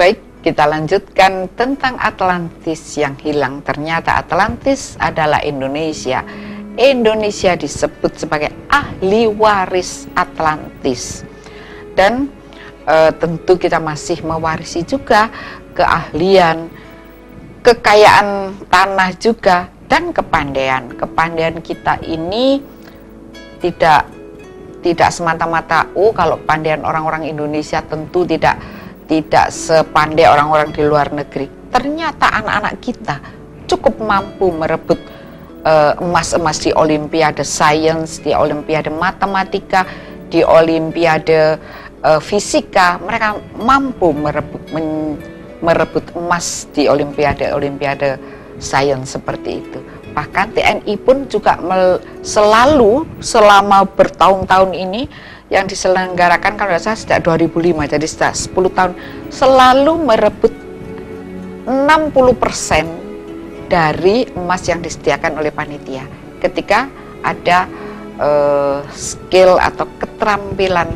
Baik, kita lanjutkan tentang Atlantis yang hilang. Ternyata Atlantis adalah Indonesia. Indonesia disebut sebagai ahli waris Atlantis. Dan tentu kita masih mewarisi juga keahlian, kekayaan tanah juga, dan kepandaian. Kepandaian kita ini tidak semata-mata, kalau pandaian orang-orang Indonesia tentu tidak sepandai orang-orang di luar negeri. Ternyata anak-anak kita cukup mampu merebut emas-emas di Olimpiade Sains, di Olimpiade Matematika, di Olimpiade Fisika. Mereka mampu merebut emas di Olimpiade Sains seperti itu. Bahkan TNI pun juga selalu selama bertahun-tahun ini yang diselenggarakan kalau tidak salah sejak 2005, jadi sejak 10 tahun selalu merebut 60% dari emas yang disediakan oleh panitia ketika ada skill atau keterampilan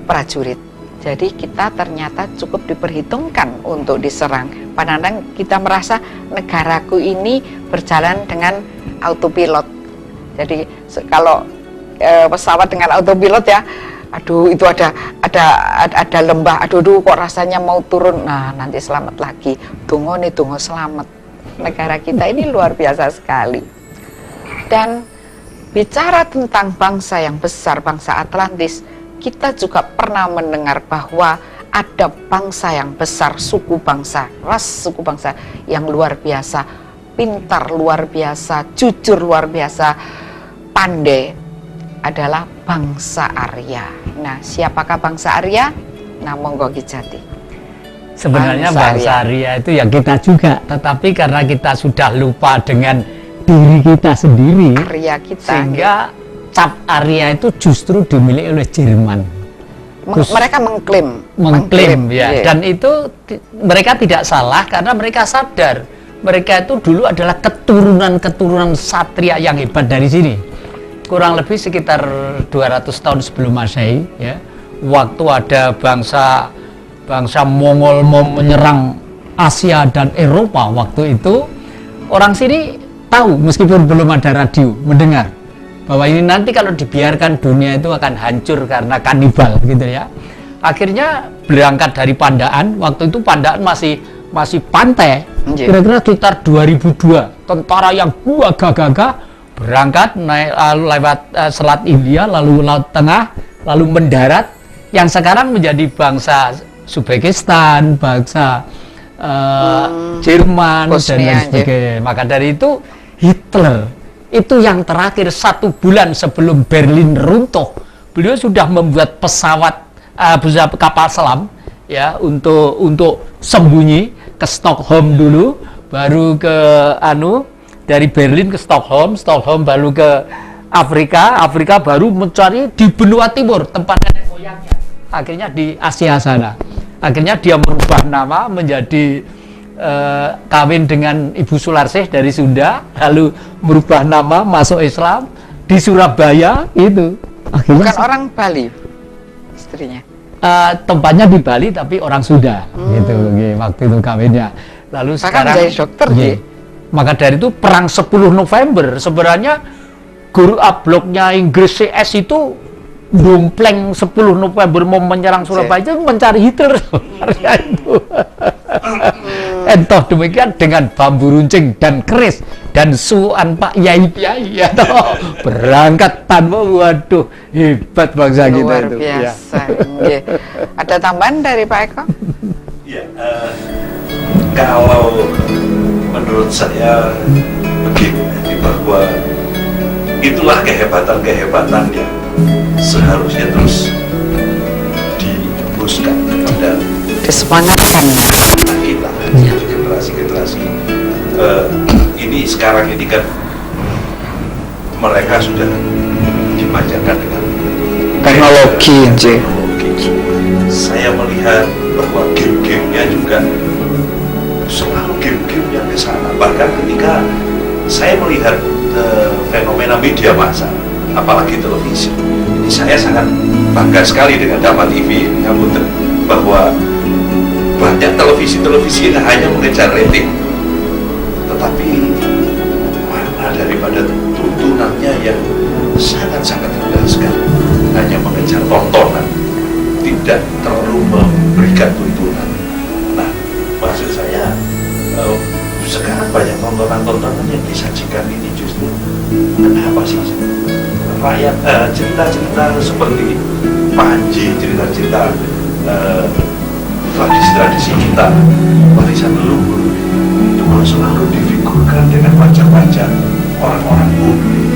prajurit. Jadi kita ternyata cukup diperhitungkan untuk diserang. Padahal kita merasa negaraku ini berjalan dengan autopilot. Jadi kalau pesawat dengan autopilot ya, aduh itu ada lembah, aduh kok rasanya mau turun, nah nanti selamat lagi, tunggu selamat. Negara kita ini luar biasa sekali. Dan bicara tentang bangsa yang besar, bangsa Atlantis, kita juga pernah mendengar bahwa ada bangsa yang besar, suku bangsa, ras suku bangsa yang luar biasa, pintar luar biasa, jujur luar biasa, pandai, adalah bangsa Arya. Nah, siapakah bangsa Arya? Nah, monggo Ki Jati. Sebenarnya bangsa Arya itu ya kita juga, tetapi karena kita sudah lupa dengan diri kita sendiri, Arya kita, sehingga cap Arya itu justru dimiliki oleh Jerman. Mereka mengklaim ya. Dan itu mereka tidak salah karena mereka sadar mereka itu dulu adalah keturunan satria yang hebat dari sini. Kurang lebih sekitar 200 tahun sebelum Masehi, ya, waktu ada bangsa Mongol mau menyerang Asia dan Eropa, waktu itu orang sini tahu meskipun belum ada radio, mendengar bahwa ini nanti kalau dibiarkan dunia itu akan hancur karena kanibal gitu ya. Akhirnya berangkat dari Pandaan, waktu itu Pandaan masih pantai, kira-kira sekitar 2002, tentara yang gagah berangkat naik lalu lewat Selat India, lalu Laut Tengah, lalu mendarat yang sekarang menjadi bangsa Uzbekistan, bangsa Jerman dan lain sebagainya. Maka dari itu Hitler itu yang terakhir 1 bulan sebelum Berlin runtuh, beliau sudah membuat pesawat kapal selam ya untuk sembunyi ke Stockholm dulu, baru ke dari Berlin ke Stockholm baru ke Afrika baru mencari di benua timur tempat nenek moyangnya, akhirnya di Asia sana. Akhirnya dia merubah nama menjadi kawin dengan Ibu Sularsih dari Sunda, lalu merubah nama masuk Islam di Surabaya itu. Akhirnya bukan orang Bali istrinya. Tempatnya di Bali tapi orang Sunda gitu waktu itu kawinnya. Lalu sekarang jadi dokter maka dari itu perang 10 November sebenarnya guru abloknya Inggris CS itu dompleng 10 November mau menyerang Surabaya itu mencari Hitler sebenarnya itu. Entah demikian dengan bambu runcing dan keris dan suan Pak Yai ya toh berangkat tanpa, waduh hebat bangsa kita luar itu. Biasa. Ya. Ada tambahan dari Pak Eko? Ya, kalau menurut saya begini, bahwa itulah kehebatan yang seharusnya terus dihembuskan kepada disemangatkan kita, generasi ini sekarang ini kan mereka sudah dimanjakan dengan teknologi. Saya melihat bahwa game-gamenya juga selalu game-game yang ke sana. Bahkan ketika saya melihat fenomena media massa, apalagi televisi, ini saya sangat bangga sekali dengan Dharma TV bahwa banyak televisi yang hanya mengejar rating, tetapi mana daripada tuntunannya yang sangat-sangat rendah sekali, hanya mengejar tontonan, tidak terlalu memberikan tuntunan. Nah, maksud saya sekarang banyak tontonan-tontonan yang disajikan ini justru kenapa sih rakyat cerita-cerita seperti Panji, cerita-cerita tradisi-tradisi kita, warisan leluhur itu malah selalu difigurkan dengan wajah-wajah orang-orang publik.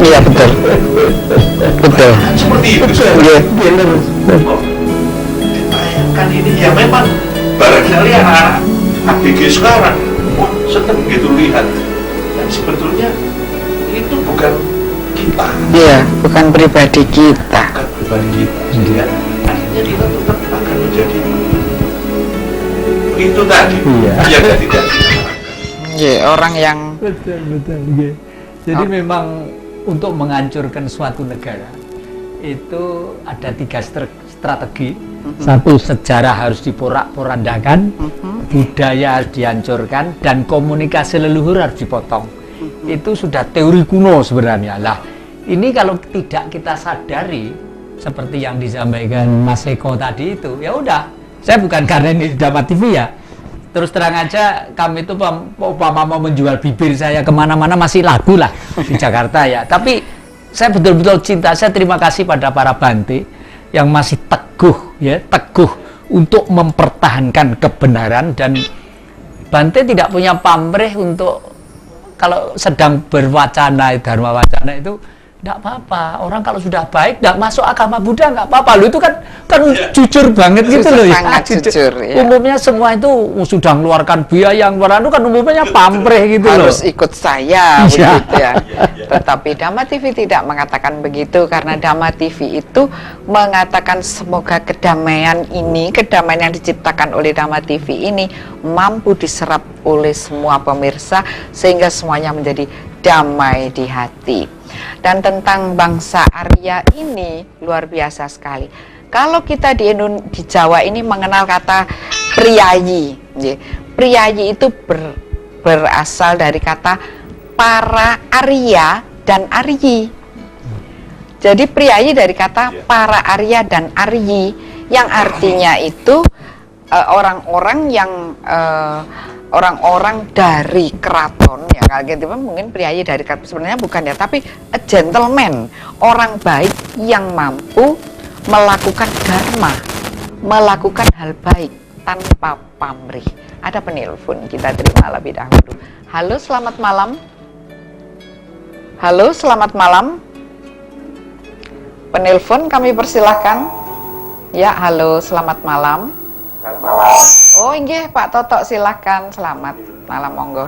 Iya betul. Betul. Seperti itu. Ditayangkan ini ya memang barangkali anak-anak ABG sekarang senang gitu lihat, dan sebetulnya itu bukan kita. Iya, bukan pribadi kita. Bukan pribadi kita. Sehingga akhirnya kita tetap akan menjadi itu tadi yang tidak kita harapkan. Iya, orang yang Betul. Iya. Jadi memang untuk menghancurkan suatu negara itu ada 3 strategi. Satu, sejarah harus diporak-porandakan, budaya harus dihancurkan, dan komunikasi leluhur harus dipotong. Itu sudah teori kuno sebenarnya. Lah, ini kalau tidak kita sadari seperti yang disampaikan Mas Eko tadi itu, ya udah. Saya bukan karena ini di Dhamma TV ya. Terus terang aja, kami itu umpama mau menjual bibir saya kemana-mana masih laku lah di Jakarta ya. Tapi saya betul-betul cinta, saya terima kasih pada para Bante yang masih teguh untuk mempertahankan kebenaran, dan Bante tidak punya pamrih untuk kalau sedang berwacana dharma wacana itu tidak apa-apa. Orang kalau sudah baik tidak masuk agama Buddha nggak apa-apa. Lo itu kan jujur banget gitu loh ya. Sangat jujur ya. Umumnya semua itu sudah mengeluarkan biaya yang luar itu kan umumnya pamrih gitu loh. Harus ikut saya begitu ya. Tetapi Dhamma TV tidak mengatakan begitu, karena Dhamma TV itu mengatakan semoga kedamaian ini, kedamaian yang diciptakan oleh Dhamma TV ini mampu diserap oleh semua pemirsa sehingga semuanya menjadi damai di hati. Dan tentang bangsa Arya ini luar biasa sekali. Kalau kita di Jawa ini mengenal kata priyayi. Priyayi itu berasal dari kata para Arya dan Aryi. Jadi priyayi dari kata para Arya dan Aryi, yang artinya itu orang-orang yang orang-orang dari keraton ya, kalau gitu mungkin priyayi dari keraton sebenarnya bukan ya, tapi a gentleman, orang baik yang mampu melakukan dharma, melakukan hal baik tanpa pamrih. Ada penelpon, kita terima lebih dahulu. Halo, selamat malam. Halo, selamat malam. Penelpon kami persilahkan. Ya, halo, selamat malam. Selamat malam. Oh, inggih Pak Toto, silakan. Selamat malam, monggo.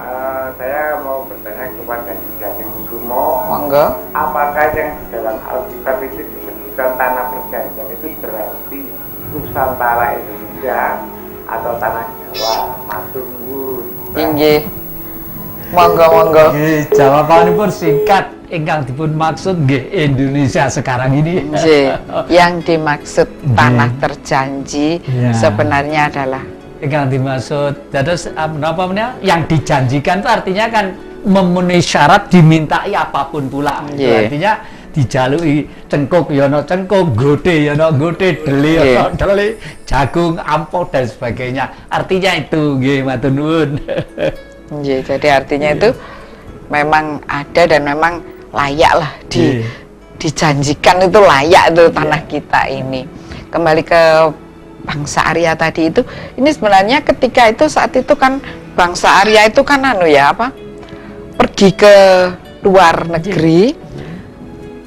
Saya mau bertanya kepada Jadi Kusumo. Monggo. Apakah yang di dalam Alkitab itu disebutkan tanah perjanjian itu berarti Nusantara Indonesia atau tanah Jawa? Matur nuwun. Inggih. Monggo. Jawabanipun singkat, ingkang dipun maksud nggih Indonesia sekarang ini. Yang dimaksud tanah terjanji sebenarnya adalah ingkang dimaksud dados apa namanya yang dijanjikan itu artinya kan memenuhi syarat, dimintai apapun pula. Artinya dijalui cengkuk ya ono cengkuk, gode ya ono gode, deli ya ono deli, jagung, ampau dan sebagainya. Artinya itu nggih, matur nuwun. Jadi artinya itu memang ada dan memang layak lah dijanjikan, itu layak itu tanah kita ini. Kembali ke bangsa Arya tadi itu, ini sebenarnya ketika itu saat itu kan bangsa Arya itu kan pergi ke luar negeri.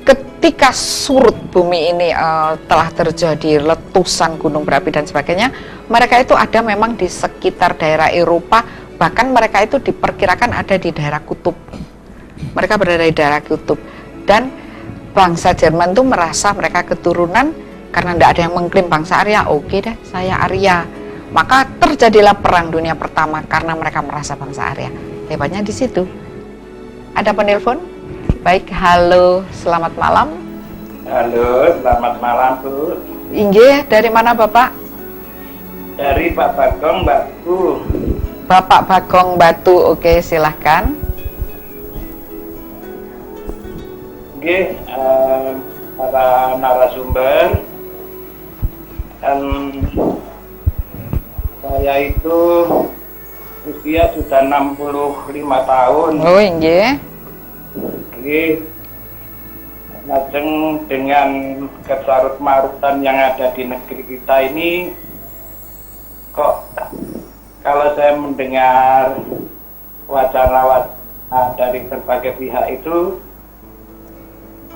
Ketika surut bumi ini telah terjadi letusan gunung berapi dan sebagainya, mereka itu ada memang di sekitar daerah Eropa. Bahkan mereka itu diperkirakan ada di daerah kutub. Mereka berada di daerah kutub. Dan bangsa Jerman itu merasa mereka keturunan, karena tidak ada yang mengklaim bangsa Arya. Oke deh, saya Arya. Maka terjadilah perang dunia pertama karena mereka merasa bangsa Arya. Hebatnya di situ. Ada penelpon? Baik, halo, selamat malam. Halo, selamat malam Bu. Inggih, dari mana Bapak? Dari Pak Bagong Batu. Bapak Bagong Batu, oke silahkan. Oke, para narasumber, saya itu usia sudah 65 tahun. Oh inggih. Oke, lajeng dengan kecarut-marutan yang ada di negeri kita ini, kok kalau saya mendengar wacana-wacana dari berbagai pihak itu,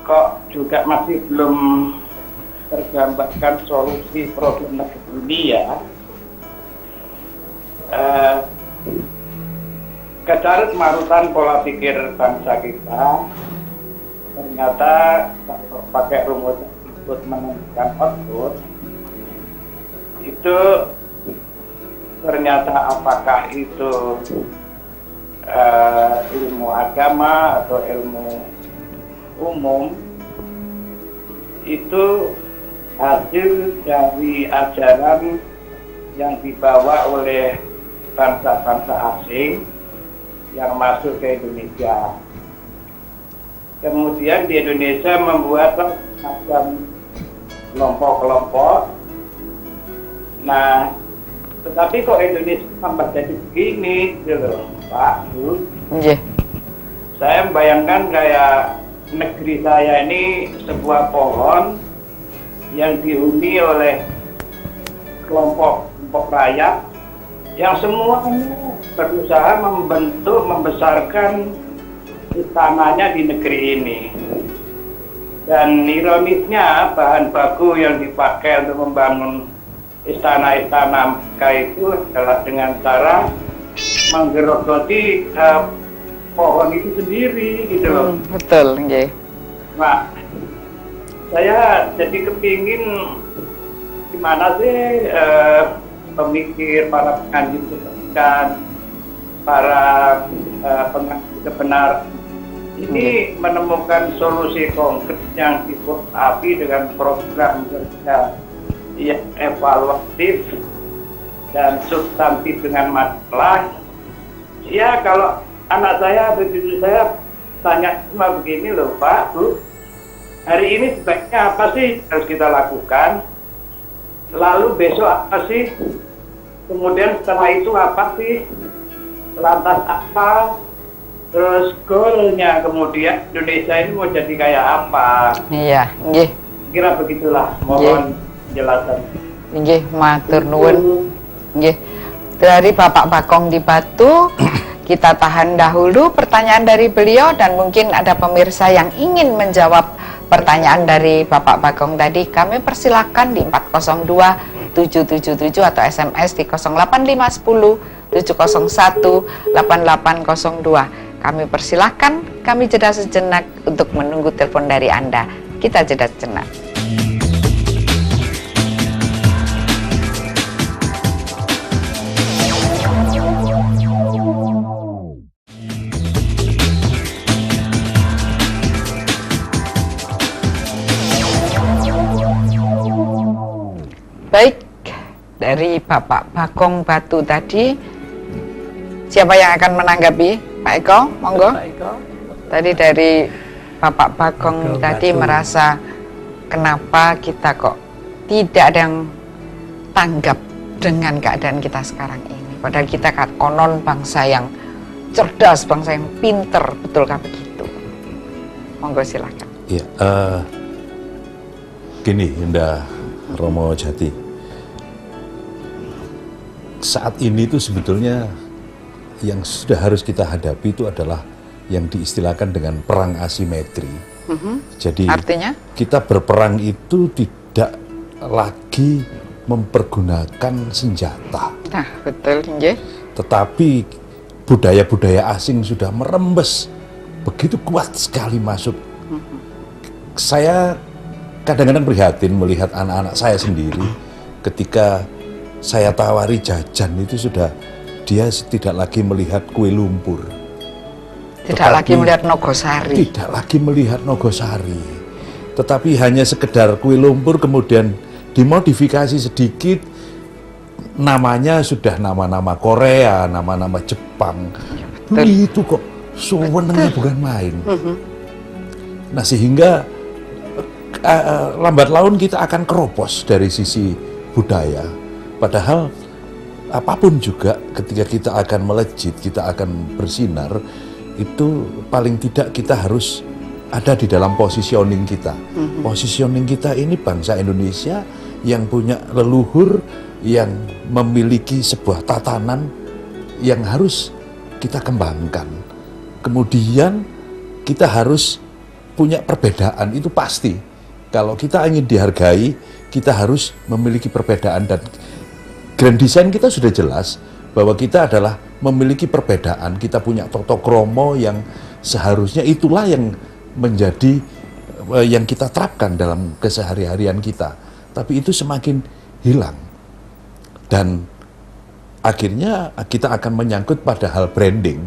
kok juga masih belum tergambarkan solusi problem negeri ini ya. Kecarut-marutan pola pikir bangsa kita ternyata kalau pakai rumus input menentukan output itu ternyata apakah itu ilmu agama atau ilmu umum itu hasil dari ajaran yang dibawa oleh bangsa-bangsa asing yang masuk ke Indonesia. Kemudian di Indonesia membuat macam kelompok-kelompok. Nah, tetapi kok Indonesia sampai jadi begini, gitu, Pak, Bu? Nggih. Saya membayangkan kayak negeri saya ini sebuah pohon yang dihuni oleh kelompok rakyat yang semuanya berusaha membentuk, membesarkan istananya di negeri ini. Dan ironisnya bahan baku yang dipakai untuk membangun istana-istana mereka itu adalah dengan cara menggerogoti pohon itu sendiri gitu loh. Betul, nggih. Nah, saya jadi kepingin gimana sih pemikir, para penganjur kebajikan, para penganjur kebenaran ini menemukan solusi konkret yang api dengan program kerja yang evaluatif dan substantif dengan masalah. Ya, kalau anak saya atau cucu saya tanya cuma begini loh, Pak, Bu, hari ini sebaiknya apa sih harus kita lakukan? Lalu besok apa sih? Kemudian setelah itu apa sih? Lantas apa? Terus goalnya kemudian Indonesia ini mau jadi kayak apa? Iya, nggih. Kira begitulah, mohon penjelasan. Nggih, matur nuwun. Nggih. Dari Bapak Bagong di Batu, kita tahan dahulu pertanyaan dari beliau dan mungkin ada pemirsa yang ingin menjawab pertanyaan dari Bapak Bagong tadi. Kami persilahkan di 402 777 atau SMS di 08510 701 8802. Kami persilahkan, kami jeda sejenak untuk menunggu telepon dari Anda. Kita jeda sejenak. Baik, dari Bapak Bagong Batu tadi, siapa yang akan menanggapi? Pak Eko, monggo. Pak Eko. Tadi dari Bapak Bagong tadi Batu. merasa kenapa kita kok tidak ada yang tanggap dengan keadaan kita sekarang ini. Padahal kita kan konon bangsa yang cerdas, bangsa yang pinter, betulkah begitu? Monggo silakan. Ya, gini, Indah Romo Jati. Saat ini itu sebetulnya yang sudah harus kita hadapi itu adalah yang diistilahkan dengan perang asimetri. Jadi Artinya? kita berperang itu tidak lagi mempergunakan senjata, Nah, betul, nggih. tetapi budaya-budaya asing sudah merembes begitu kuat sekali masuk. Saya kadang-kadang prihatin melihat anak-anak saya sendiri ketika saya tawari jajan itu sudah dia tidak lagi melihat kue lumpur. Tidak Tetapi lagi melihat Nogosari. Tidak lagi melihat Nogosari. Tetapi hanya sekedar kue lumpur kemudian dimodifikasi sedikit namanya sudah nama-nama Korea, nama-nama Jepang. Itu kok sewenangnya bukan main. Nah, sehingga lambat laun kita akan keropos dari sisi budaya. Padahal apapun juga ketika kita akan melejit, kita akan bersinar, itu paling tidak kita harus ada di dalam positioning kita. Positioning kita ini bangsa Indonesia yang punya leluhur, yang memiliki sebuah tatanan yang harus kita kembangkan. Kemudian kita harus punya perbedaan, itu pasti. Kalau kita ingin dihargai, kita harus memiliki perbedaan, dan grand design kita sudah jelas bahwa kita adalah memiliki perbedaan. Kita punya toto kromo yang seharusnya itulah yang menjadi yang kita terapkan dalam kesehari-harian kita. Tapi itu semakin hilang. Dan akhirnya kita akan menyangkut pada hal branding.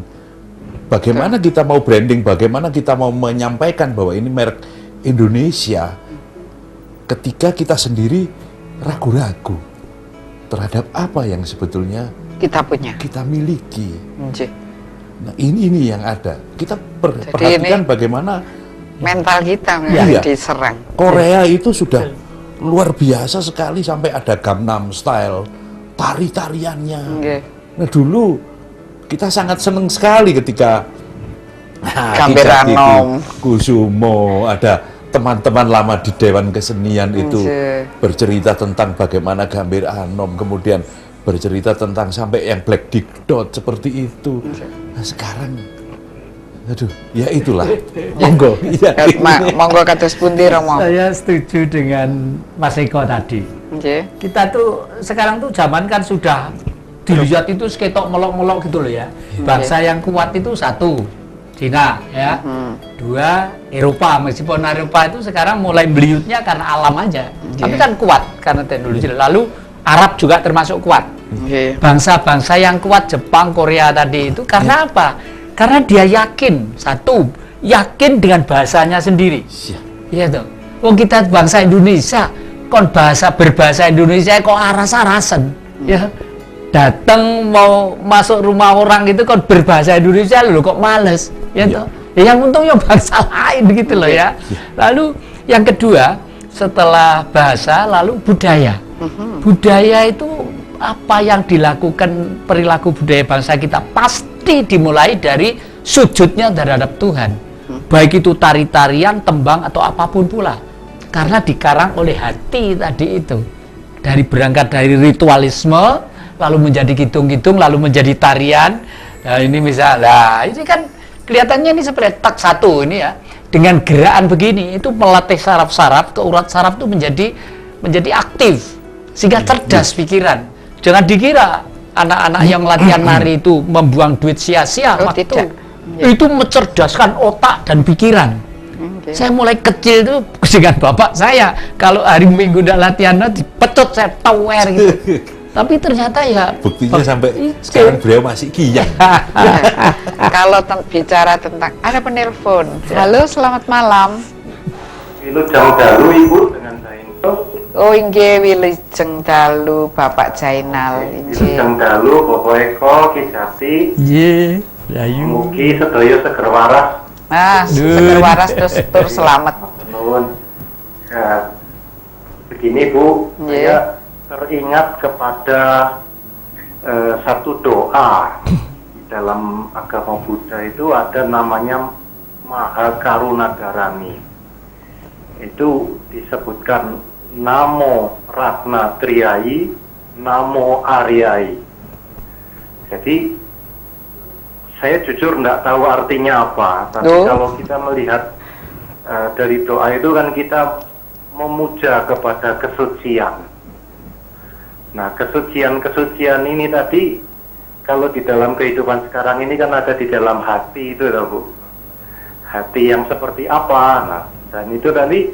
Bagaimana kita mau branding, bagaimana kita mau menyampaikan bahwa ini merek Indonesia ketika kita sendiri ragu-ragu terhadap apa yang sebetulnya Kita punya. kita miliki. Nggih. Nah, ini yang ada. Kita Jadi perhatikan ini bagaimana mental kita Iya. diserang. Korea itu sudah luar biasa sekali, sampai ada Gangnam Style, tari-tariannya. Nggih. Nah, dulu kita sangat senang sekali ketika Gambir Ki Anom, Kusumo, ada teman-teman lama di Dewan Kesenian itu Nggih. bercerita tentang bagaimana Gambir Anom, kemudian bercerita tentang sampai yang Black Dot seperti itu. Nah, sekarang aduh, ya itulah. Monggo. Iya. Monggo kados pundi Romo. Saya setuju dengan Mas Eko tadi. Nggih. Kita tuh sekarang tuh zaman kan sudah dilihat itu seketok melok-melok gitu loh ya. Bangsa yang kuat itu satu, Cina ya. Dua, Eropa. Meskipun Eropa itu sekarang mulai beliutnya karena alam aja. Tapi kan kuat karena teknologi. Lalu Arab juga termasuk kuat. Nggih. Bangsa-bangsa yang kuat, Jepang, Korea tadi itu karena apa? Karena dia yakin, satu, yakin dengan bahasanya sendiri. Iya tuh. Wong kita bangsa Indonesia, kon berbahasa Indonesia kok aras-arasen. Ya. Datang mau masuk rumah orang itu kon berbahasa Indonesia loh kok males. Ya toh. Ya, yang untung ya bangsa lain gitu loh ya. Lalu yang kedua, setelah bahasa lalu budaya. Budaya itu apa yang dilakukan, perilaku budaya bangsa kita pasti dimulai dari sujudnya terhadap Tuhan. Baik itu tari-tarian, tembang atau apapun pula. Karena dikarang oleh hati tadi itu. Berangkat dari ritualisme, lalu menjadi kidung-kidung, lalu menjadi tarian. Nah ini misalnya, ini kan kelihatannya ini seperti tak satu ini ya. Dengan gerakan begini, itu melatih saraf-saraf, keurat saraf itu menjadi aktif. Sehingga cerdas pikiran. Jangan dikira anak-anak yang latihan nari itu membuang duit sia-sia. Oh, tidak. Itu mencerdaskan otak dan pikiran. Okay. Saya mulai kecil itu dengan bapak saya, kalau hari Minggu udah latihan dipecut saya tower gitu. Tapi ternyata ya buktinya sampai sekarang beliau masih kiyang. Kalau bicara tentang ada penelpon. Halo, selamat malam. Wilujeng dalu Ibu dengan Zainal. Oh, inggih wilujeng dalu Bapak Zainal. Wilujeng dalu Bapak Eko Ki Jati. Nggih, Yayu. Mugi sedaya seger waras. Ah, seger waras terus tur selamat. Nuwun. Ya, begini Bu, saya teringat kepada satu doa di dalam agama Buddha itu ada namanya Mahakaruna-dharani. Itu disebutkan Namo Ratna Triyai, Namo Aryai. Jadi saya jujur nggak tahu artinya apa, tapi kalau kita melihat dari doa itu kan kita memuja kepada kesucian. Nah, kesucian ini tadi kalau di dalam kehidupan sekarang ini kan ada di dalam hati itu, Bu. Hati yang seperti apa? Nah, dan itu tadi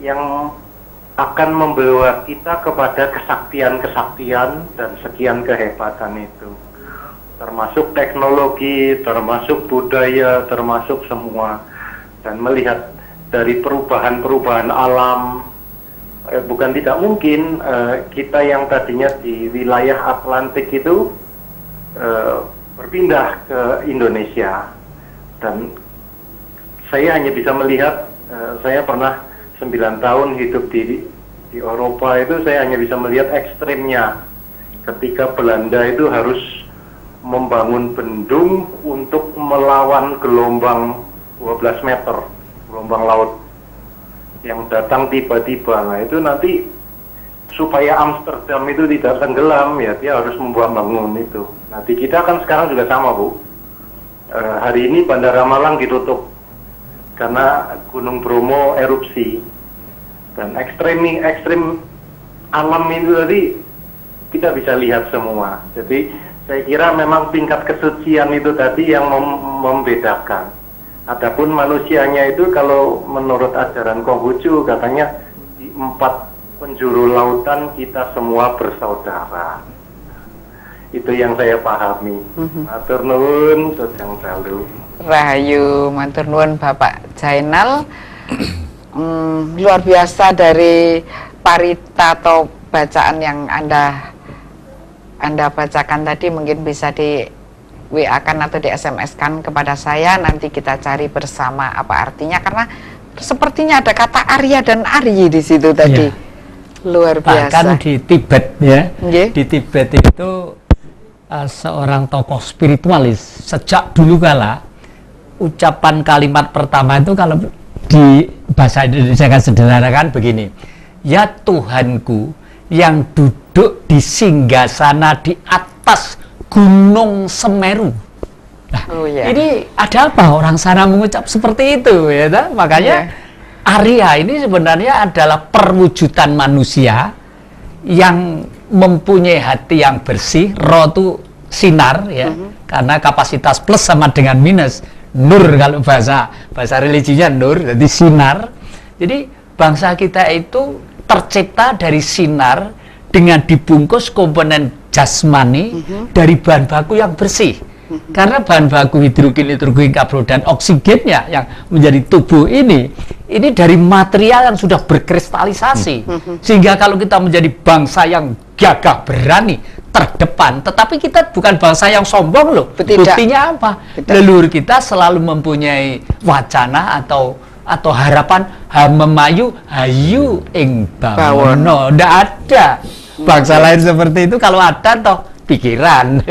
yang akan membawa kita kepada kesaktian-kesaktian dan sekian kehebatan itu. Termasuk teknologi, termasuk budaya, termasuk semua. Dan melihat dari perubahan-perubahan alam, bukan tidak mungkin kita yang tadinya di wilayah Atlantik itu berpindah ke Indonesia. Dan saya hanya bisa melihat, saya pernah 9 tahun hidup di Eropa itu, saya hanya bisa melihat ekstrimnya ketika Belanda itu harus membangun bendung untuk melawan gelombang 12 meter, gelombang laut yang datang tiba-tiba. Nah itu nanti supaya Amsterdam itu tidak tenggelam, ya dia harus membangun itu. Nanti kita kan sekarang juga sama, Bu. Hari ini Bandara Malang ditutup karena Gunung Bromo erupsi. Dan ekstrim alam itu tadi kita bisa lihat semua. Jadi saya kira memang tingkat kesucian itu tadi yang membedakan. Adapun manusianya itu kalau menurut ajaran Konghucu katanya di 4 penjuru lautan kita semua bersaudara. Itu yang saya pahami. Matur nuwun, Sugeng Dalu. Rahayu, matur nuwun Bapak Jainal. Luar biasa dari parita atau bacaan yang Anda bacakan tadi, mungkin bisa di WA-kan atau di SMS-kan kepada saya, nanti kita cari bersama apa artinya, karena sepertinya ada kata Arya dan Aryi di situ tadi. Ya. Luar biasa. Bahkan di Tibet ya, di Tibet itu seorang tokoh spiritualis sejak dulu kala, ucapan kalimat pertama itu kalau di bahasa Indonesia kan sederhanakan begini, ya Tuhanku yang duduk di singgasana di atas Gunung Semeru. Nah, ini ada apa orang sana mengucap seperti itu ya, makanya Arya ini sebenarnya adalah perwujudan manusia yang mempunyai hati yang bersih. Roh itu sinar ya, karena kapasitas plus sama dengan minus. Nur kalau bahasa religinya nur, jadi sinar. Jadi bangsa kita itu tercipta dari sinar dengan dibungkus komponen jasmani dari bahan baku yang bersih. Karena bahan baku hidrogen, karbon dan oksigennya yang menjadi tubuh ini dari material yang sudah berkristalisasi. Sehingga kalau kita menjadi bangsa yang gagah berani, terdepan, tetapi kita bukan bangsa yang sombong loh. Buktinya apa? Leluhur kita selalu mempunyai wacana atau harapan memayu hayu ing bawono. Nggak ada bangsa lain seperti itu. Kalau ada toh pikiran.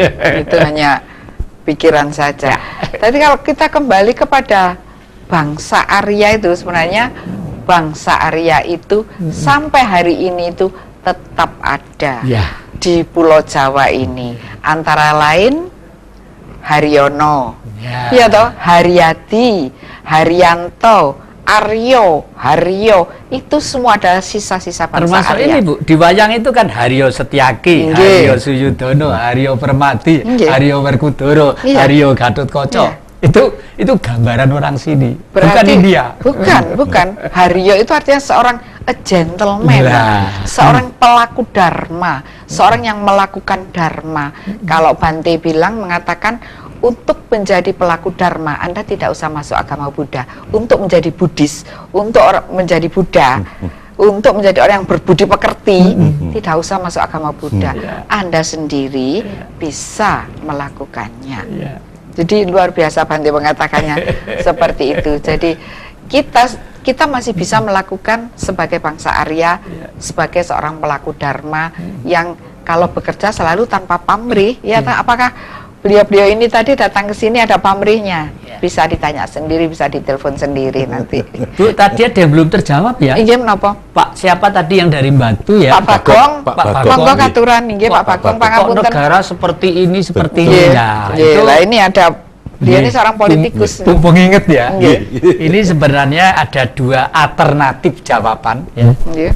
Itu hanya pikiran saja. Tapi kalau kita kembali kepada bangsa Arya itu, sebenarnya bangsa Arya itu sampai hari ini itu tetap ada di Pulau Jawa ini. Antara lain Haryono, ya toh, Haryati, Haryanto, Aryo, Haryo, itu semua adalah sisa-sisa bangsa termasuk Arya. Ini Bu, di wayang itu kan Haryo Setyaki, Haryo Suyudono, Haryo Permati, Haryo Werkudara, Haryo Gatotkaca. Itu gambaran orang sini. Berarti, bukan India. Bukan. Haryo itu artinya seorang gentleman, seorang pelaku dharma, seorang yang melakukan dharma. Kalau Bante bilang mengatakan, untuk menjadi pelaku dharma, Anda tidak usah masuk agama Buddha. Untuk menjadi Buddhis, untuk menjadi Buddha, untuk menjadi orang yang berbudi pekerti, tidak usah masuk agama Buddha. Anda sendiri bisa melakukannya. Jadi luar biasa Bante mengatakannya seperti itu. Jadi kita masih bisa melakukan sebagai bangsa Arya, sebagai seorang pelaku dharma yang kalau bekerja selalu tanpa pamrih. Ya, apakah beliau-beliau ini tadi datang ke sini ada pamrihnya? Bisa ditanya sendiri, bisa ditelepon sendiri nanti. Bu, tadi ada yang belum terjawab ya? Iya, kenapa? Pak siapa tadi yang dari Batu ya? Pak Bagong. Monggo katuran nggih Pak Bagong, pangapunten. Negara seperti ini seperti ini. Lah ini ada dia ini seorang politikus. Mumpung inget ya. Ini sebenarnya ada 2 alternatif jawaban.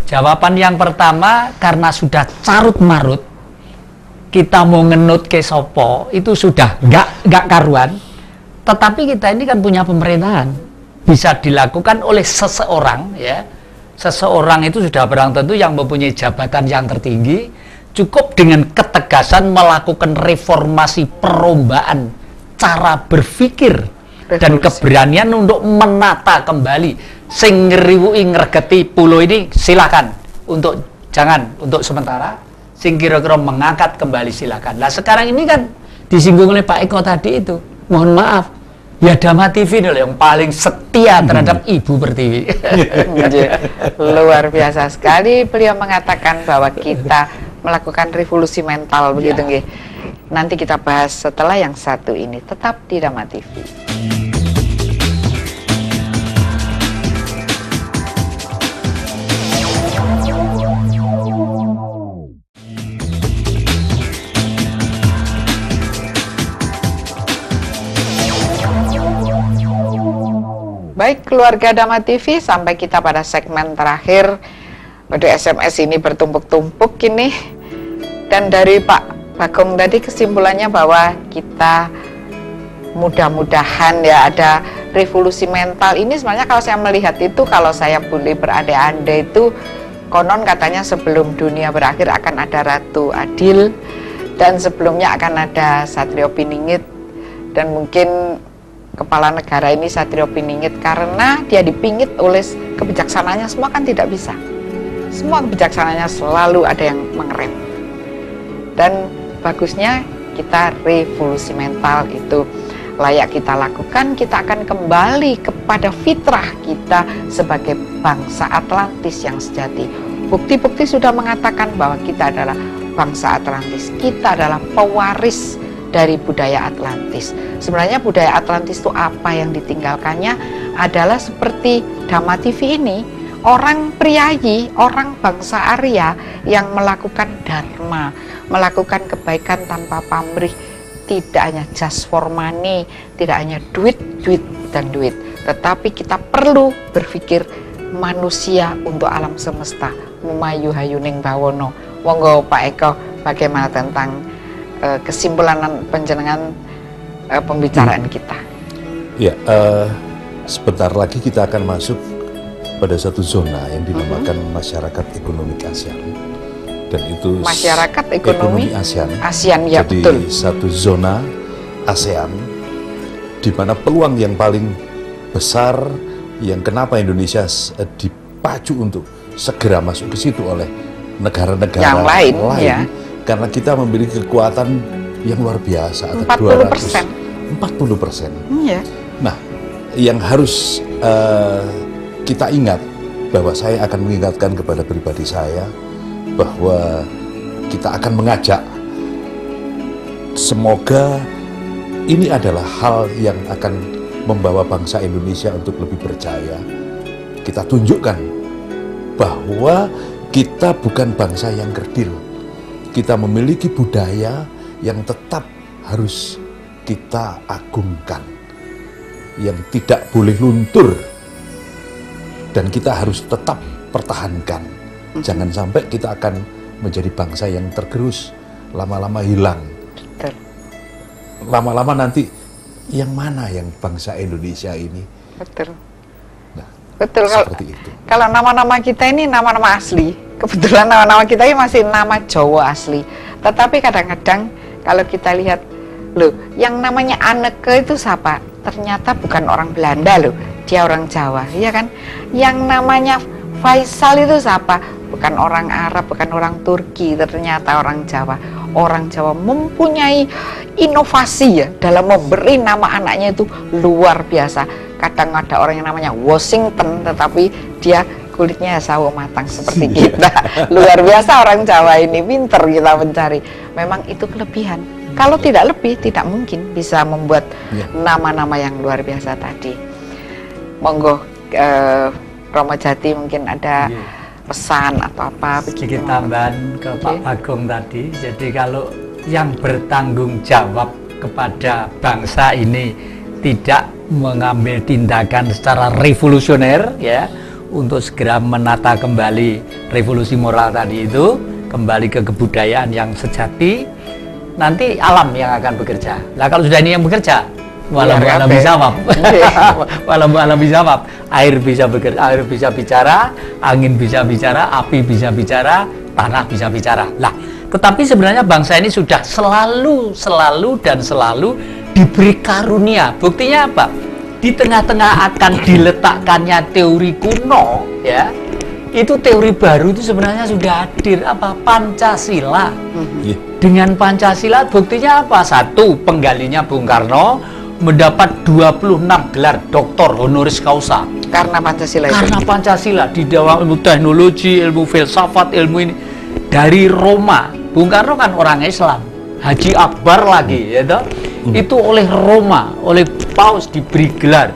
Jawaban yang pertama, karena sudah carut marut, kita mau ngenut ke sopo itu sudah nggak karuan. Tetapi kita ini kan punya pemerintahan, bisa dilakukan oleh seseorang ya. Seseorang itu sudah barang tentu yang mempunyai jabatan yang tertinggi, cukup dengan ketegasan melakukan reformasi, perubahan cara berpikir dan keberanian untuk menata kembali sing ngriwuki ngregeti pulau ini. Silakan untuk sementara sing kira-kira mengangkat kembali silakan. Nah sekarang ini kan disinggung oleh Pak Eko tadi itu, mohon maaf ya Dhamma TV loh yang paling setia terhadap Ibu Pertiwi. Luar biasa sekali beliau mengatakan bahwa kita melakukan revolusi mental begitu nggih. Nanti kita bahas setelah yang satu ini, tetap di Dhamma TV. Baik keluarga Dhamma TV, sampai kita pada segmen terakhir. Waduh, SMS ini bertumpuk-tumpuk ini. Dan dari Pak Bagong tadi kesimpulannya bahwa kita mudah-mudahan ya ada revolusi mental. Ini sebenarnya kalau saya melihat itu, kalau saya boleh berandai-andai itu, konon katanya sebelum dunia berakhir akan ada Ratu Adil, dan sebelumnya akan ada Satrio Piningit, dan mungkin kepala negara ini Satrio Piningit karena dia dipingit oleh kebijaksanaannya. Semua kan tidak bisa, semua kebijaksanaannya selalu ada yang mengerem. Dan bagusnya kita revolusi mental itu layak kita lakukan. Kita akan kembali kepada fitrah kita sebagai bangsa Atlantis yang sejati. Bukti-bukti sudah mengatakan bahwa kita adalah bangsa Atlantis. Kita adalah pewaris dari budaya Atlantis. Sebenarnya budaya Atlantis itu apa yang ditinggalkannya adalah seperti Dhamma TV ini, orang priayi, orang bangsa Arya yang melakukan dharma, melakukan kebaikan tanpa pamrih, tidak hanya just for money, tidak hanya duit, dan duit, tetapi kita perlu berpikir manusia untuk alam semesta. Mumayu hayuning bawono. Monggo Pak Eko, bagaimana tentang kesimpulan penjenengan pembicaraan kita? Ya, sebentar lagi kita akan masuk pada satu zona yang dinamakan masyarakat ekonomi ASEAN, dan itu masyarakat ekonomi ASEAN. Ya, jadi betul. Satu zona ASEAN di mana peluang yang paling besar, yang kenapa Indonesia dipacu untuk segera masuk ke situ oleh negara-negara yang lain ya. Karena kita memiliki kekuatan yang luar biasa, 40%. Iya. Nah, yang harus kita ingat, bahwa saya akan mengingatkan kepada pribadi saya bahwa kita akan mengajak, semoga ini adalah hal yang akan membawa bangsa Indonesia untuk lebih percaya. Kita tunjukkan bahwa kita bukan bangsa yang kerdil. Kita memiliki budaya yang tetap harus kita agungkan, yang tidak boleh luntur, dan kita harus tetap pertahankan. Jangan sampai kita akan menjadi bangsa yang tergerus, lama-lama hilang. Lama-lama nanti yang mana yang bangsa Indonesia ini? Betul. Nah, betul. Seperti itu. Kalau nama-nama kita ini nama-nama asli. Kebetulan nama-nama kita ini masih nama Jawa asli. Tetapi kadang-kadang kalau kita lihat, loh, yang namanya Anneke itu siapa? Ternyata bukan orang Belanda loh, dia orang Jawa, iya kan? Yang namanya Faisal itu siapa? Bukan orang Arab, bukan orang Turki, ternyata orang Jawa. Orang Jawa mempunyai inovasi ya dalam memberi nama anaknya itu luar biasa. Kadang ada orang yang namanya Washington, tetapi dia kulitnya sawo matang seperti kita. Luar biasa orang Jawa ini, pinter kita mencari. Memang itu kelebihan. Kalau tidak lebih, tidak mungkin bisa membuat nama-nama yang luar biasa tadi. Monggo Romo Jati mungkin ada pesan atau apa? Sedikit tambahan ke Pak Bagong tadi. Jadi kalau yang bertanggung jawab kepada bangsa ini tidak mengambil tindakan secara revolusioner ya, untuk segera menata kembali revolusi moral tadi itu, kembali ke kebudayaan yang sejati, nanti alam yang akan bekerja. Nah kalau sudah ini yang bekerja, walau alam bisa map, walau alam bisa map, air bisa bekerja, air bisa bicara, angin bisa bicara, api bisa bicara, tanah bisa bicara. Lah, tetapi sebenarnya bangsa ini sudah selalu diberi karunia. Buktinya apa? Di tengah-tengah akan diletakkannya teori kuno, ya, itu teori baru itu sebenarnya sudah hadir, apa? Pancasila. Iya. Dengan Pancasila buktinya apa? Satu, penggalinya Bung Karno mendapat 26 gelar doktor honoris causa Karena Pancasila itu. karena Pancasila. Di dalam ilmu teknologi, ilmu filsafat, ilmu ini dari Roma. Bung Karno kan orang Islam, Haji Akbar lagi, ya toh? Itu oleh Roma, oleh Paus diberi gelar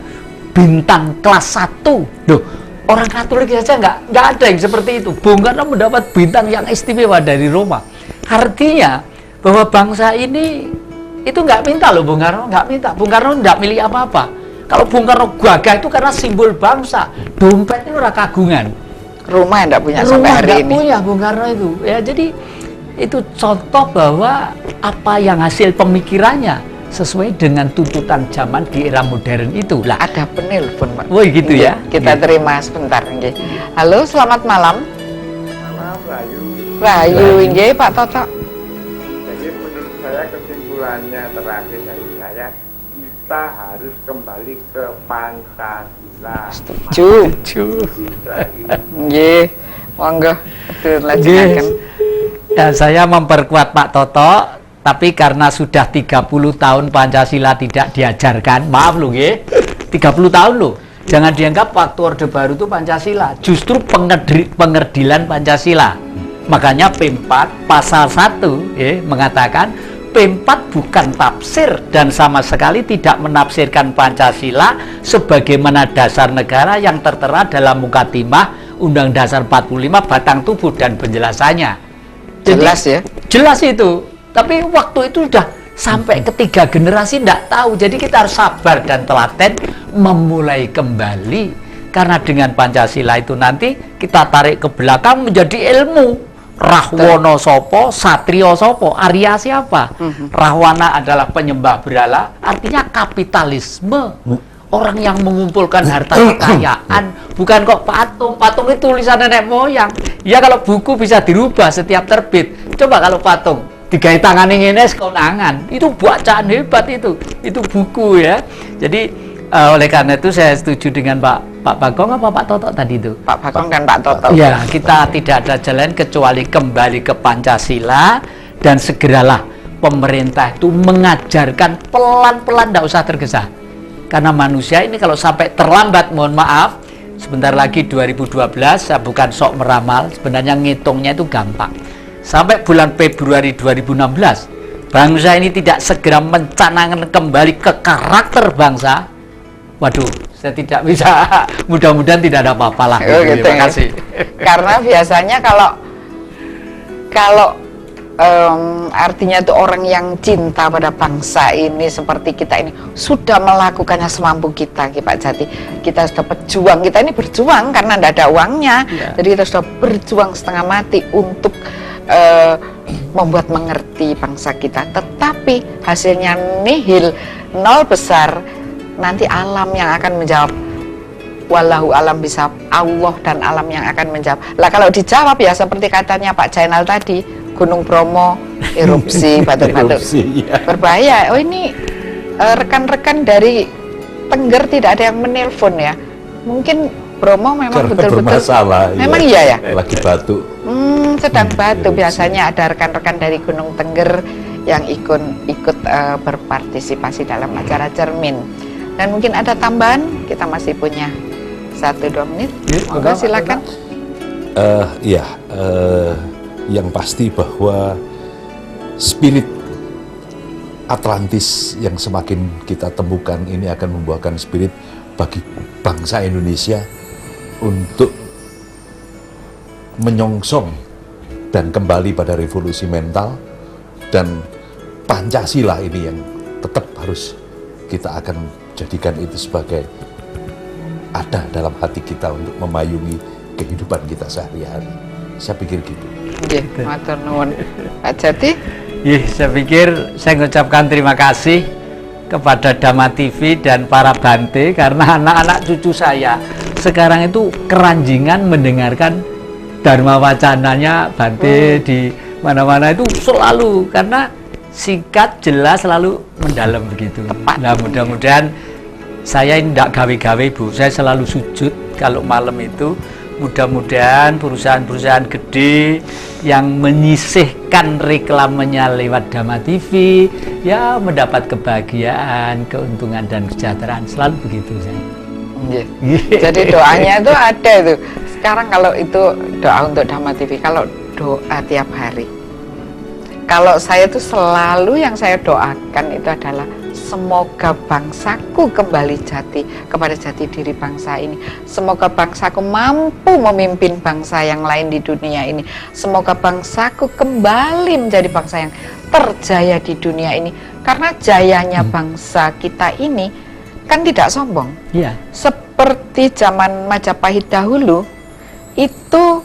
bintang kelas 1. Duh, orang Katolik saja nggak ada yang seperti itu. Bung Karno mendapat bintang yang istimewa dari Roma. Artinya bahwa bangsa ini itu nggak minta loh, Bung Karno nggak minta. Bung Karno nggak milih apa-apa. Kalau Bung Karno gagah itu karena simbol bangsa. Dompet itu ora kagungan. Rumah yang tidak punya sampai hari nggak ini. punya Bung Karno itu. Ya jadi itu contoh bahwa apa yang hasil pemikirannya sesuai dengan tuntutan zaman di era modern itu. Lah, Ada penelpon, Pak. woi gitu ya. Kita terima sebentar, nggih. Halo, selamat malam. Malam Rayu. Rayu, nggih, Pak Toto. Jadi menurut saya kesimpulannya terakhir dari saya, kita harus kembali ke Pancasila. Setuju. Nggih. Monggo, dilanjutkan. Ya, saya memperkuat Pak Toto, tapi karena sudah 30 tahun Pancasila tidak diajarkan, maaf loh nggih, 30 tahun loh. Jangan dianggap waktu Orde Baru itu Pancasila, justru pengerdilan Pancasila. Makanya P4 pasal 1 mengatakan P4 bukan tafsir dan sama sekali tidak menafsirkan Pancasila sebagaimana dasar negara yang tertera dalam Mukaddimah Undang Dasar 45 batang tubuh dan penjelasannya. Jadi, Jelas ya. jelas itu. Tapi waktu itu sudah sampai ketiga generasi tidak tahu. Jadi kita harus sabar dan telaten memulai kembali. Karena dengan Pancasila itu nanti kita tarik ke belakang menjadi ilmu. Rahwana sopo, Satrio sopo, Arya siapa? Rahwana adalah penyembah berhala, artinya kapitalisme. Orang yang mengumpulkan harta kekayaan, bukan kok patung. Patung itu tulisan nenek moyang. Ya kalau buku bisa dirubah setiap terbit. Coba kalau patung digawe tangane ngene konangan, itu bacaan hebat itu buku ya. Jadi oleh karena itu saya setuju dengan Pak Bagong apa Pak Toto tadi itu. Pak Bagong dan Pak Toto. Ya, kita tidak ada jalan kecuali kembali ke Pancasila dan segeralah pemerintah itu mengajarkan pelan-pelan, tidak usah tergesa. Karena manusia ini kalau sampai terlambat, mohon maaf, sebentar lagi 2012, saya bukan sok meramal, sebenarnya ngitungnya itu gampang. Sampai bulan Februari 2016, bangsa ini tidak segera mencanangkan kembali ke karakter bangsa, waduh, saya tidak bisa, mudah-mudahan tidak ada apa-apa lah. Oh, gitu, terima ya. kasih. Karena biasanya kalau artinya itu orang yang cinta pada bangsa ini seperti kita ini sudah melakukannya semampu kita, Pak Jati. Kita sudah berjuang, kita ini berjuang karena tidak ada uangnya, jadi kita sudah berjuang setengah mati untuk membuat mengerti bangsa kita. Tetapi hasilnya nihil, nol besar. Nanti alam yang akan menjawab. Wallahu alam bisawab, Allah dan alam yang akan menjawab. Lah kalau dijawab ya seperti katanya Pak Jainal tadi, Gunung Bromo erupsi, batu-batu berbahaya. Oh ini rekan-rekan dari Tengger tidak ada yang menelpon ya. Mungkin Bromo memang betul-betul bermasalah. memang iya ya. Lagi batuk. Sedang batu. Biasanya ada rekan-rekan dari Gunung Tengger yang ikut berpartisipasi dalam acara cermin. Dan mungkin ada tambahan, kita masih punya 1-2 menit. Monggo silakan. Yang pasti bahwa spirit Atlantis yang semakin kita temukan ini akan membuahkan spirit bagi bangsa Indonesia untuk menyongsong dan kembali pada revolusi mental, dan Pancasila ini yang tetap harus kita akan jadikan itu sebagai ada dalam hati kita untuk memayungi kehidupan kita sehari-hari. Saya pikir gitu. Nggih, matur nuwun. Pak Jati? Saya pikir saya mengucapkan terima kasih kepada Dhamma TV dan para Bante, karena anak-anak cucu saya sekarang itu keranjingan mendengarkan Dharma wacananya Bante di mana-mana itu selalu, karena singkat, jelas, selalu mendalam begitu. Nah, mudah-mudahan saya ini tidak gawe-gawe Bu, saya selalu sujud kalau malam itu mudah-mudahan perusahaan-perusahaan gede yang menyisihkan reklamenya lewat Dhamma TV ya mendapat kebahagiaan, keuntungan dan kesejahteraan. Selalu begitu saya. Jadi doanya itu ada itu. Sekarang kalau itu doa untuk Dhamma TV, kalau doa tiap hari, kalau saya tuh selalu yang saya doakan itu adalah semoga bangsaku kembali kepada jati diri bangsa ini. Semoga bangsaku mampu memimpin bangsa yang lain di dunia ini. Semoga bangsaku kembali menjadi bangsa yang terjaya di dunia ini. Karena jayanya bangsa kita ini kan tidak sombong. Iya. Seperti zaman Majapahit dahulu, itu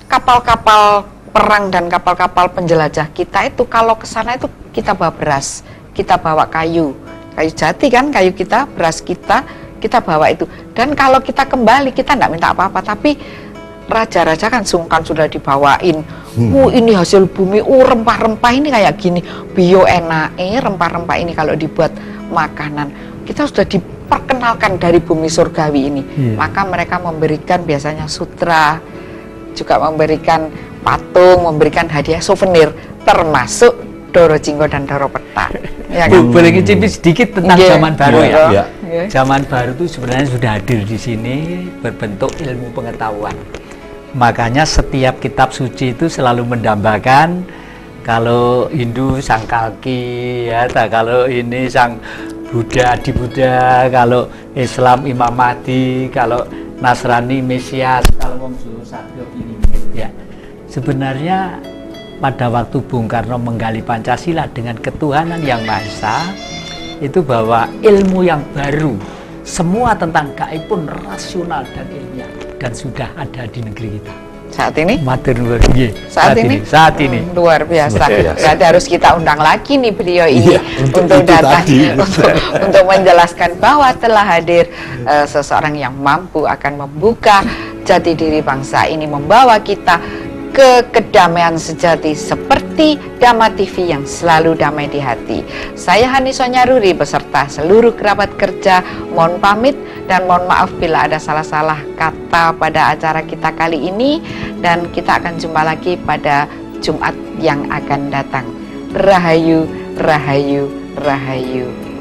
kapal-kapal perang dan kapal-kapal penjelajah kita itu kalau ke sana itu kita bawa beras, kita bawa kayu jati kan, kayu kita, beras kita bawa itu. Dan kalau kita kembali kita tidak minta apa-apa, tapi raja-raja kan sungkan sudah dibawain. Ini hasil bumi, rempah-rempah ini kayak gini, bio enae, rempah-rempah ini kalau dibuat makanan. Kita sudah diperkenalkan dari bumi surgawi ini. Maka mereka memberikan biasanya sutra, juga memberikan patung, memberikan hadiah souvenir, termasuk Doro Jinggo dan Doro Peta. Ya kan? Boleh ngicipin sedikit tentang zaman baru ya. Yeah. Zaman baru itu sebenarnya sudah hadir di sini berbentuk ilmu pengetahuan. Makanya setiap kitab suci itu selalu mendambakan, kalau Hindu sang Kalki, ya, kalau ini sang Buddha Adi Buddha, kalau Islam Imam Mahdi, kalau Nasrani Mesias, kalau Wong Jawa Satrio ini. Ya, sebenarnya pada waktu Bung Karno menggali Pancasila dengan ketuhanan yang Maha Esa, itu bahwa ilmu yang baru, semua tentang gaib pun rasional dan ilmiah, dan sudah ada di negeri kita. Saat ini? Matur nuwun. Saat ini? Saat ini. Luar biasa. Berarti harus kita undang lagi nih beliau ini untuk datang untuk menjelaskan bahwa telah hadir seseorang yang mampu akan membuka jati diri bangsa ini, membawa kita ke kedamaian sejati seperti Dhamma TV yang selalu damai di hati. Saya Hani Sonyaruri beserta seluruh kerabat kerja mohon pamit dan mohon maaf bila ada salah-salah kata pada acara kita kali ini, dan kita akan jumpa lagi pada Jumat yang akan datang. Rahayu, Rahayu, Rahayu.